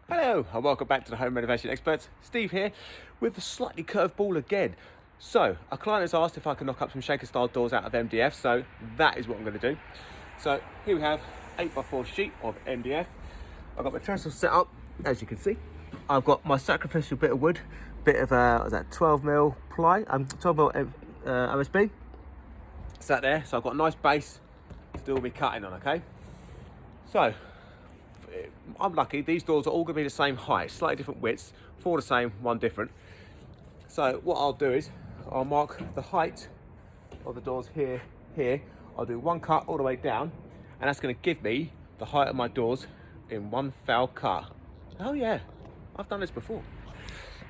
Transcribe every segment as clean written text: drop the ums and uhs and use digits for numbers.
Hello and welcome back to the Home Renovation Experts. Steve here with a slightly curved ball again. So a client has asked if I can knock up some shaker style doors out of MDF, so that is what I'm going to do. So here we have 8x4 sheet of MDF. I've got my trestle set up, as you can see. I've got my sacrificial bit of wood, bit of 12mm ply, 12mm OSB sat there. So I've got a nice base to do all my cutting on. Okay, so I'm lucky, these doors are all going to be the same height, slightly different widths, four the same, one different. So what I'll do is I'll mark the height of the doors here. I'll do one cut all the way down, and that's going to give me the height of my doors in one foul cut. Oh yeah, I've done this before.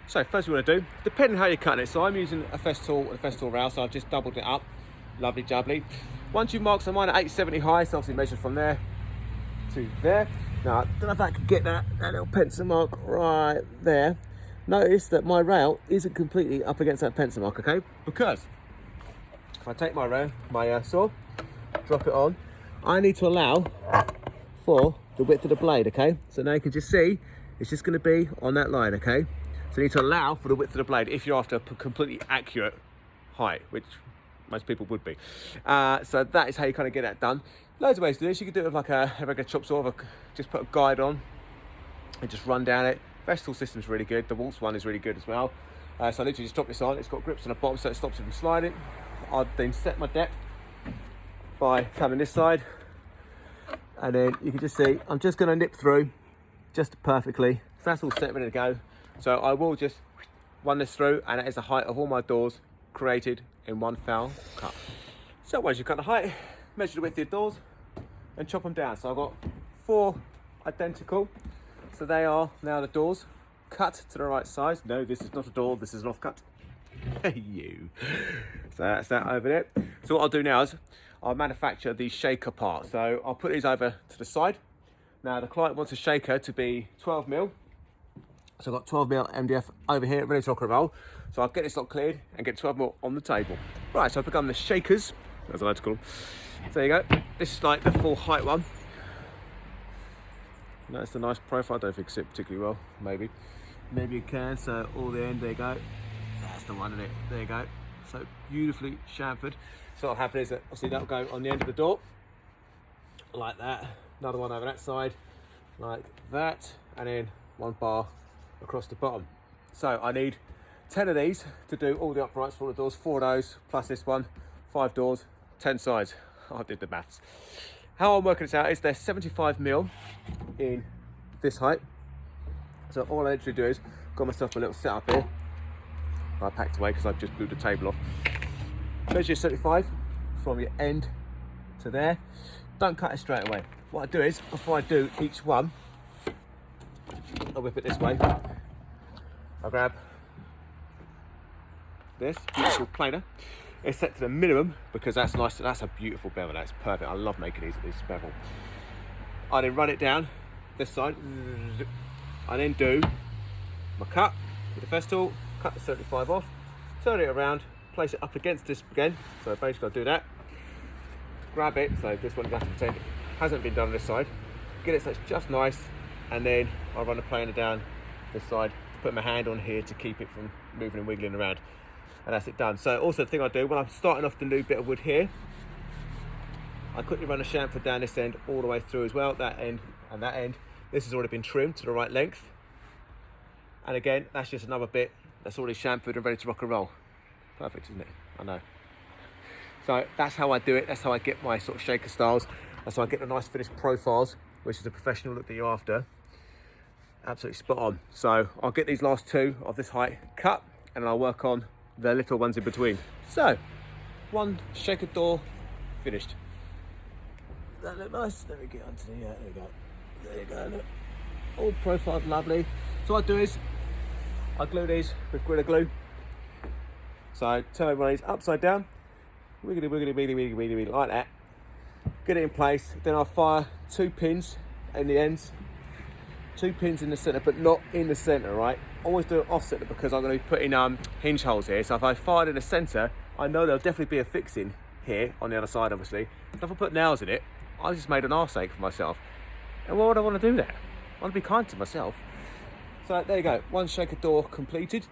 So first, what you want to do, depending on how you're cutting it, so I'm using a Festool and a Festool rail, so I've just doubled it up, lovely jubbly. Once you mark, so mine at 870 high, so obviously measure from there to there. Now, I don't know if I can get that little pencil mark right there. Notice that my rail isn't completely up against that pencil mark, okay? Because if I take my rail, my saw, drop it on, I need to allow for the width of the blade, okay? So now you can just see, it's just gonna be on that line, okay? So you need to allow for the width of the blade if you're after a completely accurate height, which most people would be. So that is how you kind of get that done. Loads of ways to do this. You can do it with like a regular chop saw, just put a guide on and just run down it. Festool system's really good. The Waltz one is really good as well. So I literally just drop this on. It's got grips on the bottom so it stops it from sliding. I'll then set my depth by coming this side, and then you can just see I'm just going to nip through just perfectly. So that's all set, ready to go. So I will just run this through, and that is the height of all my doors created in one foul cut. So once you've cut the height, measure the width of your doors and chop them down. So I've got 4 identical. So they are now the doors cut to the right size. No, this is not a door, this is an offcut. You. So that's that over there. So what I'll do now is I'll manufacture the shaker part. So I'll put these over to the side. Now the client wants a shaker to be 12mm. So I've got 12mm MDF over here, ready to rock and roll. So I'll get this lot cleared and get 12mm on the table. Right, so I've begun the shakers, as I like to call them. So there you go. This is like the full height one. That's the nice profile. I don't think it sit particularly well. Maybe you can. So all the end, there you go. That's the one in it. There you go. So beautifully chamfered. So what'll happen is that obviously that'll go on the end of the door, like that. Another one over that side, like that, and then one bar across the bottom. So I need 10 of these to do all the uprights for all the doors. 4 of those plus this one. 5 doors, 10 sides. I did the maths. How I'm working this out is they're 75mm in this height. So all I literally do is got myself a little setup here. I packed away because I've just glued the table off. Measure 75 from your end to there. Don't cut it straight away. What I do is, before I do each one, I'll whip it this way. I'll grab this beautiful planer. It's set to the minimum because that's nice. That's a beautiful bevel. That's perfect. I love making these bevel. I then run it down this side. I then do my cut with the Festool. Cut the 75 off. Turn it around. Place it up against this again. So basically, I do that. Grab it. So this one, you have to pretend it hasn't been done on this side. Get it so it's just nice, and then I run the planer down this side. Put my hand on here to keep it from moving and wiggling around. And that's it done. So also the thing I do when I'm starting off the new bit of wood here, I quickly run a chamfer down this end all the way through as well, that end and that end. This has already been trimmed to the right length. And again, that's just another bit that's already chamfered and ready to rock and roll. Perfect, isn't it? I know. So that's how I do it. That's how I get my sort of shaker styles. That's how I get the nice finished profiles, which is the professional look that you're after. Absolutely spot on. So I'll get these last 2 of this height cut, and I'll work on the little ones in between. So, one shaker door finished. That look nice. Let me get onto the, there we go. There you go, look. All profiled lovely. So what I do is, I glue these with Gorilla Glue. So I turn one of these upside down, wiggly, wiggly, wiggly, wiggly, wiggly, wiggly, like that. Get it in place, then I'll fire 2 pins in the ends. 2 pins in the centre, but not in the centre, right? Always do an offset because I'm going to be putting hinge holes here. So if I fired in the centre, I know there'll definitely be a fixing here on the other side, obviously. So if I put nails in it, I just made an arse ache for myself. And why would I want to do that? I want to be kind to myself. So there you go, one shaker door completed,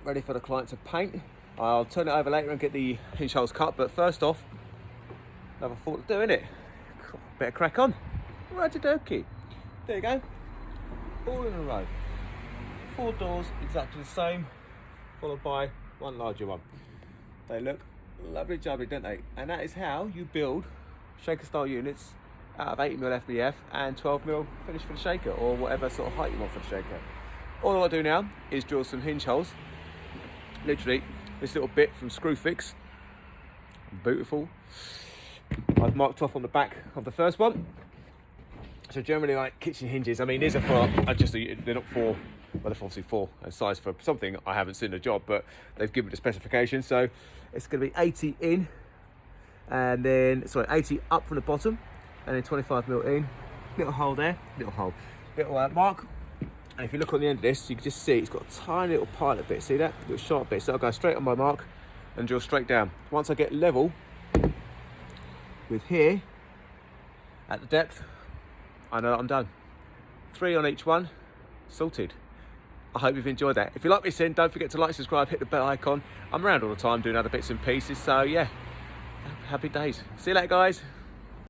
ready for the client to paint. I'll turn it over later and get the hinge holes cut, but first off, another thought to do, innit? Better crack on. Righty-dokey. There you go, all in a row. 4 doors, exactly the same, followed by one larger one. They look lovely jubbly, don't they? And that is how you build shaker style units out of 80mm MDF and 12mm finish for the shaker, or whatever sort of height you want for the shaker. All I do now is drill some hinge holes. Literally this little bit from Screwfix, beautiful. I've marked off on the back of the first one. So generally, like kitchen hinges, I mean, these are for, they're not for, well, they're obviously for a size for something. I haven't seen the job, but they've given me the specification. So it's going to be 80 in, and then, sorry, 80 up from the bottom, and then 25mm in. Little hole there, little mark. And if you look on the end of this, you can just see it's got a tiny little pilot bit. See that? Little sharp bit. So I'll go straight on my mark and drill straight down. Once I get level with here at the depth, I know that I'm done. 3 on each one, sorted. I hope you've enjoyed that. If you like what you've seen, don't forget to like, subscribe, hit the bell icon. I'm around all the time doing other bits and pieces, so yeah, happy days. See you later, guys.